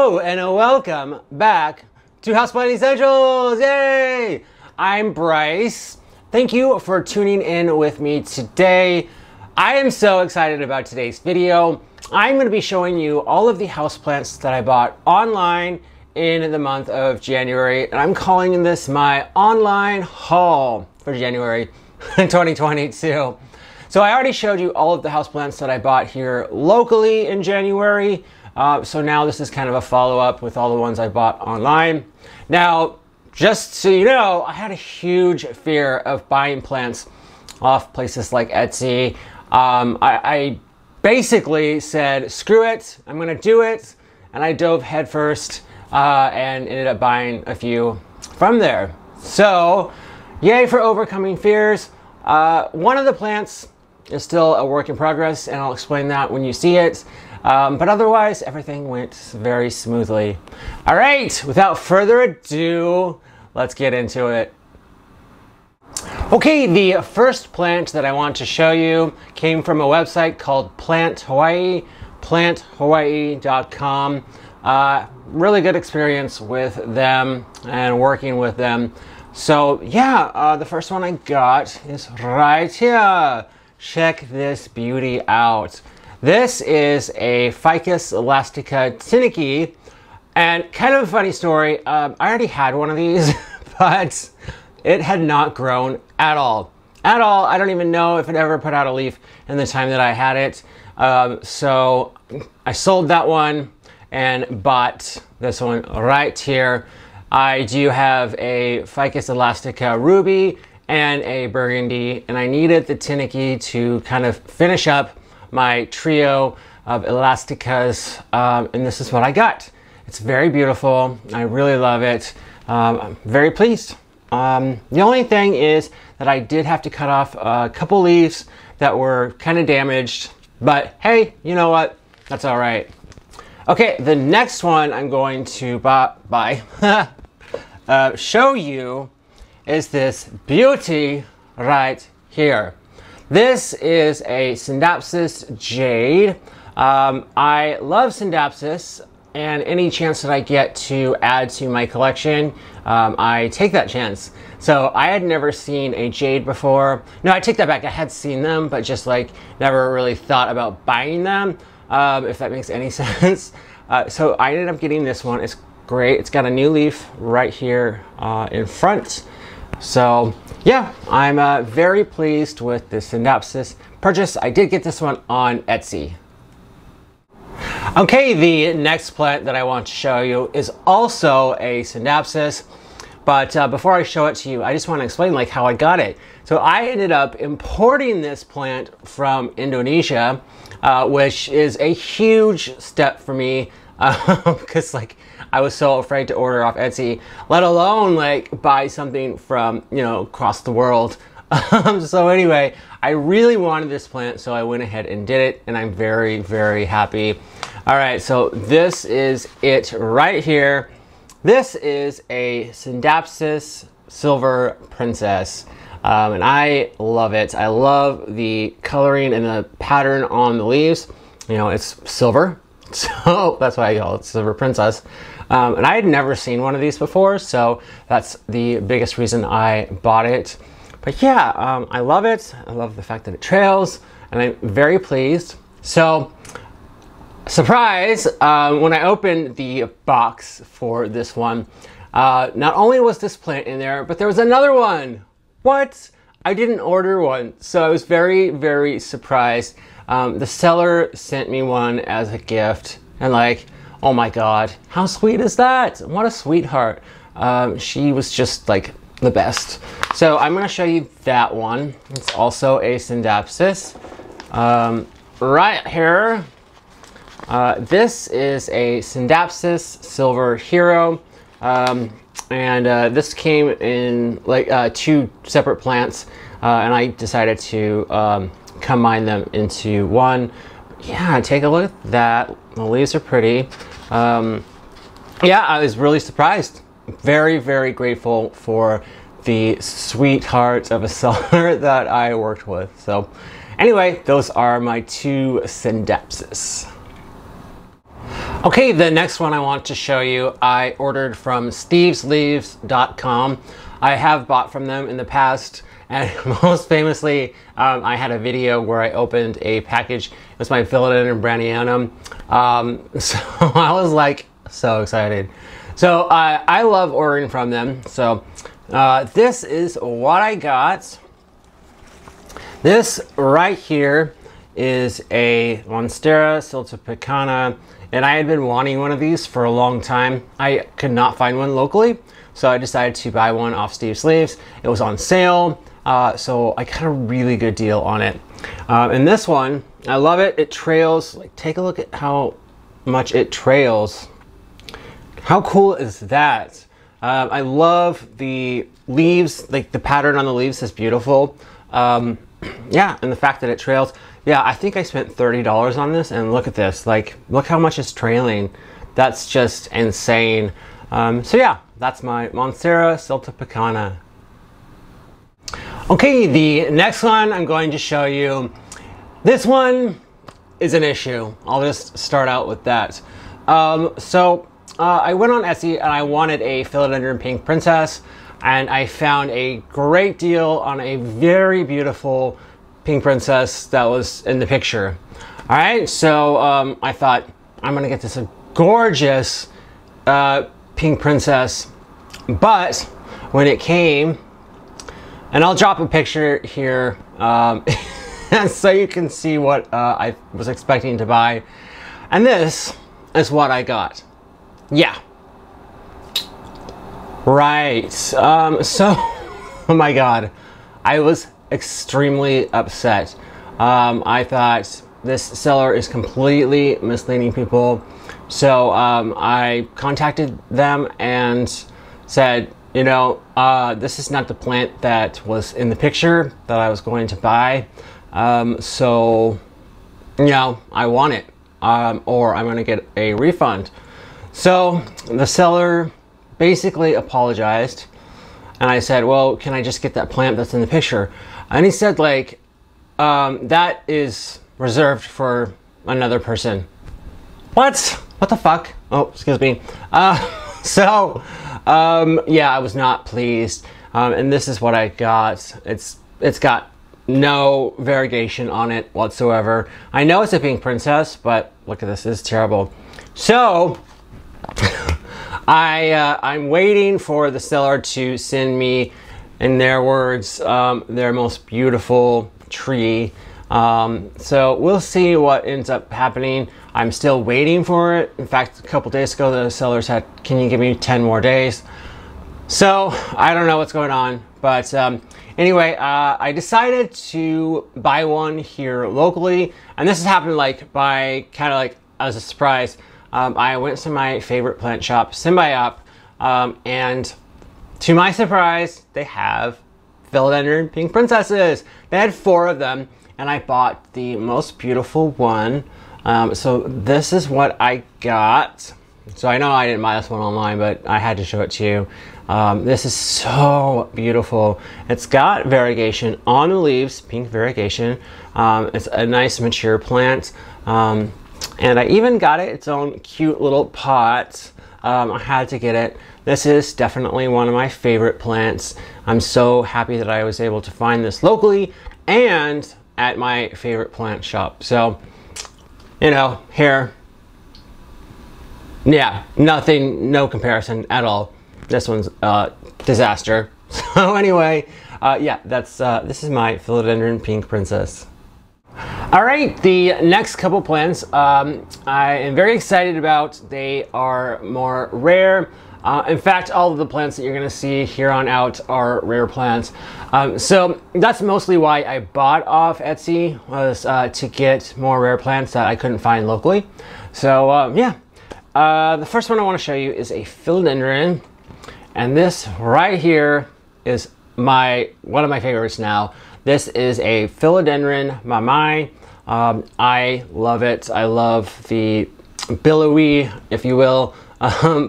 Hello and welcome back to Houseplant Essentials! Yay! I'm Bryce. Thank you for tuning in with me today. I am so excited about today's video. I'm going to be showing you all of the houseplants that I bought online in the month of January, and I'm calling this my online haul for January 2022. So I already showed you all of the houseplants that I bought here locally in January. So now this is kind of a follow-up with all the ones I bought online. Now, just so you know, I had a huge fear of buying plants off places like Etsy. I basically said, screw it, I'm gonna do it. And I dove headfirst and ended up buying a few from there. So, yay for overcoming fears. One of the plants is still a work in progress, and I'll explain that when you see it. But otherwise, everything went very smoothly. All right, without further ado, let's get into it. Okay, the first plant that I want to show you came from a website called PlantHawaii, PlantHawaiicom. Really good experience with them and working with them. So yeah, the first one I got is right here. Check this beauty out. This is a Ficus elastica Tineke, and kind of a funny story. I already had one of these, but it had not grown at all. At all. I don't even know if it ever put out a leaf in the time that I had it. So I sold that one and bought this one right here. I do have a Ficus elastica ruby and a burgundy, and I needed the Tineke to kind of finish up my trio of elasticas, and this is what I got. It's very beautiful. I really love it. I'm very pleased. The only thing is that I did have to cut off a couple leaves that were kind of damaged, but hey, you know what? That's all right. Okay, the next one I'm going to show you is this beauty right here. This is a Synapsis jade. I love Synapsis, and any chance that I get to add to my collection, I take that chance. So I had never seen a jade before. No, I take that back. I had seen them, but just like never really thought about buying them, if that makes any sense. So I ended up getting this one. It's great. It's got a new leaf right here in front. So yeah, I'm very pleased with the Synapsis purchase. I did get this one on Etsy. Okay, the next plant that I want to show you is also a Synapsis, but before I show it to you, I just want to explain like how I got it. So I ended up importing this plant from Indonesia, which is a huge step for me because like I was so afraid to order off Etsy, let alone like buy something from, you know, across the world. So anyway, I really wanted this plant, so I went ahead and did it, and I'm very, very happy. All right, so this is it right here. This is a Synapsis Silver Princess, and I love it. I love the coloring and the pattern on the leaves. You know, it's silver, so that's why I call it Silver Princess. And I had never seen one of these before, so that's the biggest reason I bought it. But yeah, I love it. I love the fact that it trails, and I'm very pleased. So, surprise, when I opened the box for this one, not only was this plant in there, but there was another one. What? I didn't order one, so I was very, very surprised. The seller sent me one as a gift, and like, oh my God, how sweet is that? What a sweetheart. She was just like the best. So I'm gonna show you that one. It's also a Synapsis. Right here, this is a Synapsis Silver Hero. And this came in like two separate plants, and I decided to combine them into one. Yeah, take a look at that. The leaves are pretty. Yeah, I was really surprised. Very, very grateful for the sweetheart of a seller that I worked with. So anyway, those are my two Synapsis. Okay, the next one I want to show you, I ordered from stevesleaves.com. I have bought from them in the past, and most famously, I had a video where I opened a package. It was my Philodendron Gloriosum. So I was like so excited. So I love ordering from them. So this is what I got. This right here is a Monstera, Selta, Picana, and I had been wanting one of these for a long time. I could not find one locally, so I decided to buy one off Steve's Leaves. It was on sale, so I got a really good deal on it. And this one, I love it. It trails. Like, take a look at how much it trails. How cool is that? I love the leaves, like the pattern on the leaves is beautiful. Yeah, and the fact that it trails. Yeah, I think I spent $30 on this, and look at this. Like, look how much it's trailing. That's just insane. So yeah, that's my Monstera Selta Picana. Okay, the next one I'm going to show you. This one is an issue. I'll just start out with that. I went on Etsy and I wanted a Philodendron Pink Princess, and I found a great deal on a very beautiful pink princess that was in the picture. All right, so I thought I'm gonna get this a gorgeous pink princess, but when it came, and I'll drop a picture here so you can see what I was expecting to buy, and this is what I got. Yeah. Right. So, oh my God, I was extremely upset. I thought this seller is completely misleading people. So I contacted them and said, you know, this is not the plant that was in the picture that I was going to buy. So, you know, I want it, or I'm going to get a refund. So the seller basically apologized, and I said, well, can I just get that plant that's in the picture? And he said, like, that is reserved for another person. What? What the fuck? Oh, excuse me. Yeah, I was not pleased. And this is what I got. It's got no variegation on it whatsoever. I know it's a pink princess, but look at this. This is terrible. So I'm waiting for the seller to send me, in their words, their most beautiful tree. So we'll see what ends up happening. I'm still waiting for it. In fact, a couple days ago, the seller said, can you give me 10 more days? So I don't know what's going on, but anyway, I decided to buy one here locally, and this has happened like by kind of like as a surprise. I went to my favorite plant shop, Symbiop, and to my surprise, they have Philodendron Pink Princesses. They had 4 of them, and I bought the most beautiful one. So this is what I got. So I know I didn't buy this one online, but I had to show it to you. This is so beautiful. It's got variegation on the leaves, pink variegation. It's a nice mature plant. And I even got it its own cute little pot. I had to get it. This is definitely one of my favorite plants. I'm so happy that I was able to find this locally and at my favorite plant shop. So, you know, here, yeah, nothing, no comparison at all. This one's a disaster. So anyway, yeah, this is my Philodendron Pink Princess. All right, the next couple plants I am very excited about. They are more rare. In fact, all of the plants that you're going to see here on out are rare plants. So that's mostly why I bought off Etsy, was to get more rare plants that I couldn't find locally. So yeah, the first one I want to show you is a Philodendron, and this right here is one of my favorites now. This is a Philodendron Mamai. I love it. I love the billowy, if you will,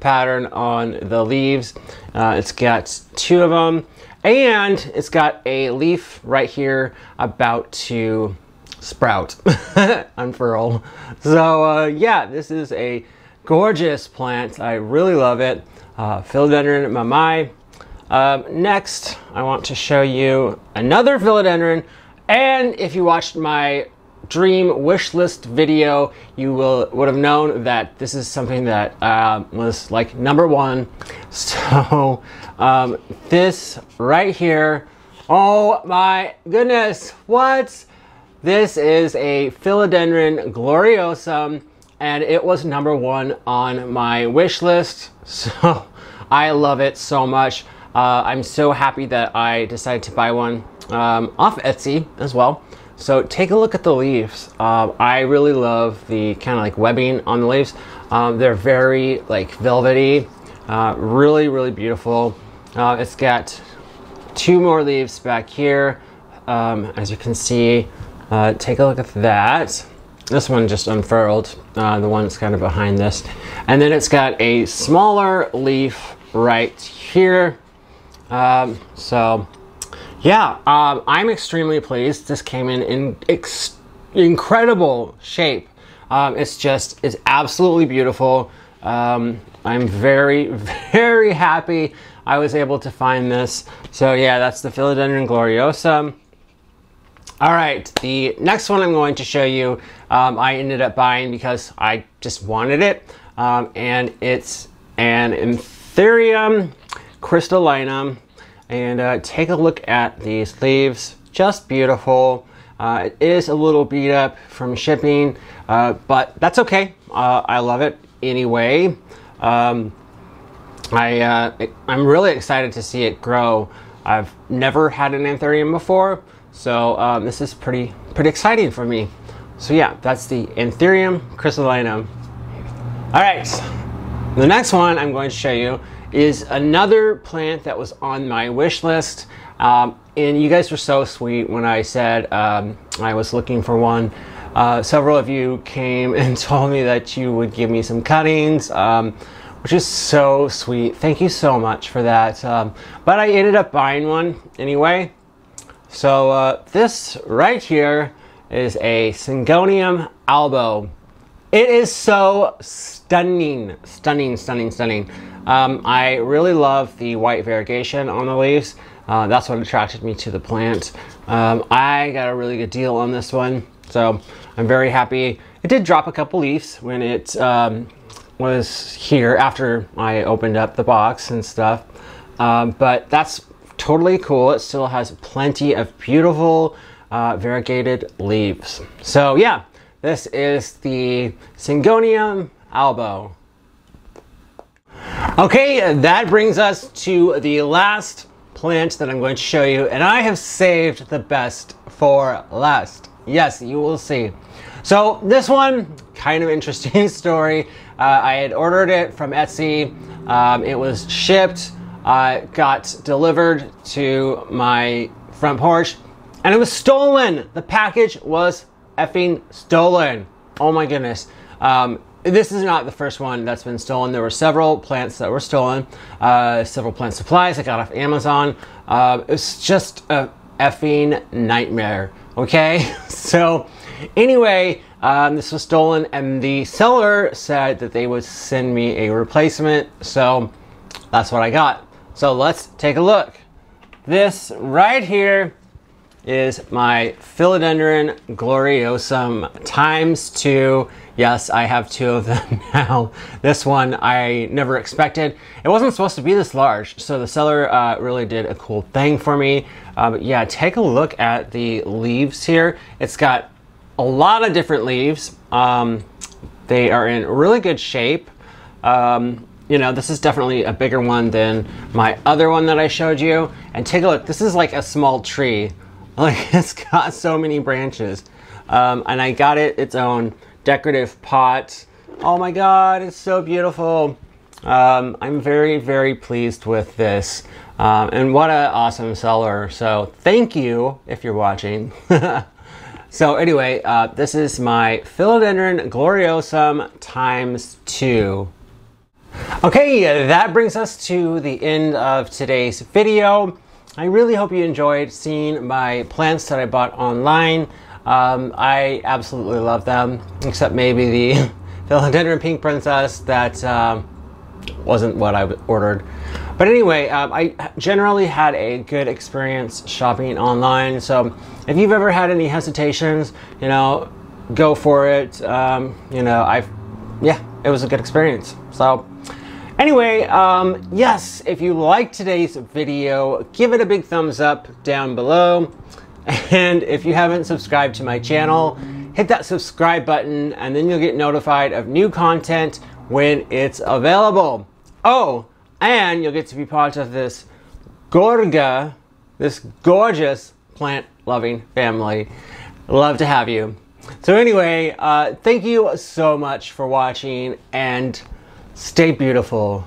pattern on the leaves. It's got 2 of them, and it's got a leaf right here about to sprout, unfurl. So yeah, this is a gorgeous plant. I really love it. Philodendron mamai. Next, I want to show you another philodendron. And if you watched my dream wish list video, you would have known that this is something that was like #1. So this right here, oh my goodness, what? This is a Philodendron Gloriosum, and it was #1 on my wish list. So I love it so much. I'm so happy that I decided to buy one off Etsy as well. So take a look at the leaves. I really love the kind of like webbing on the leaves. They're very like velvety, really, really beautiful. It's got 2 more leaves back here. As you can see, take a look at that. This one just unfurled, the one that's kind of behind this. And then it's got a smaller leaf right here. So yeah, I'm extremely pleased. This came in incredible shape. It's absolutely beautiful. I'm very, very happy I was able to find this. So yeah, that's the Philodendron Gloriosum. All right, the next one I'm going to show you, I ended up buying because I just wanted it. And it's an Anthurium crystallinum. And take a look at these leaves, just beautiful. It is a little beat up from shipping, but that's okay. I love it anyway. I'm really excited to see it grow. I've never had an Anthurium before, so this is pretty exciting for me. So yeah, that's the Anthurium crystallinum. All right, the next one I'm going to show you is another plant that was on my wish list. And you guys were so sweet when I said I was looking for one. Several of you came and told me that you would give me some cuttings, which is so sweet. Thank you so much for that. But I ended up buying one anyway. So this right here is a Syngonium albo. It is so stunning, stunning, stunning, stunning. I really love the white variegation on the leaves. That's what attracted me to the plant. I got a really good deal on this one, so I'm very happy. It did drop a couple leaves when it was here after I opened up the box and stuff, but that's totally cool. It still has plenty of beautiful variegated leaves. So yeah, this is the Syngonium albo. Okay, that brings us to the last plant that I'm going to show you, and I have saved the best for last. Yes, you will see. So this one, kind of interesting story. I had ordered it from Etsy. It was shipped, got delivered to my front porch, and it was stolen. The package was effing stolen. Oh my goodness. This is not the first one that's been stolen. There were several plants that were stolen, several plant supplies I got off Amazon. It was just a effing nightmare, okay? So anyway, this was stolen, and the seller said that they would send me a replacement, so that's what I got. So let's take a look. This right here is my Philodendron Gloriosum ×2. Yes, I have 2 of them now. This one I never expected. It wasn't supposed to be this large, so the seller really did a cool thing for me. But yeah, take a look at the leaves here. It's got a lot of different leaves. They are in really good shape. You know, this is definitely a bigger one than my other one that I showed you. And take a look, this is like a small tree. Like, it's got so many branches. And I got it its own decorative pot. Oh my god, it's so beautiful. I'm very, very pleased with this. And what an awesome seller. So thank you if you're watching. So anyway, this is my Philodendron Gloriosum ×2. Okay, that brings us to the end of today's video. I really hope you enjoyed seeing my plants that I bought online. I absolutely love them, except maybe the Philodendron Pink Princess that wasn't what I ordered. But anyway, I generally had a good experience shopping online. So if you've ever had any hesitations, you know, go for it. You know, yeah, it was a good experience. So anyway, yes, if you liked today's video, give it a big thumbs up down below. And if you haven't subscribed to my channel, hit that subscribe button and then you'll get notified of new content when it's available. Oh, and you'll get to be part of this gorgeous plant-loving family. Love to have you. So anyway, thank you so much for watching and stay beautiful.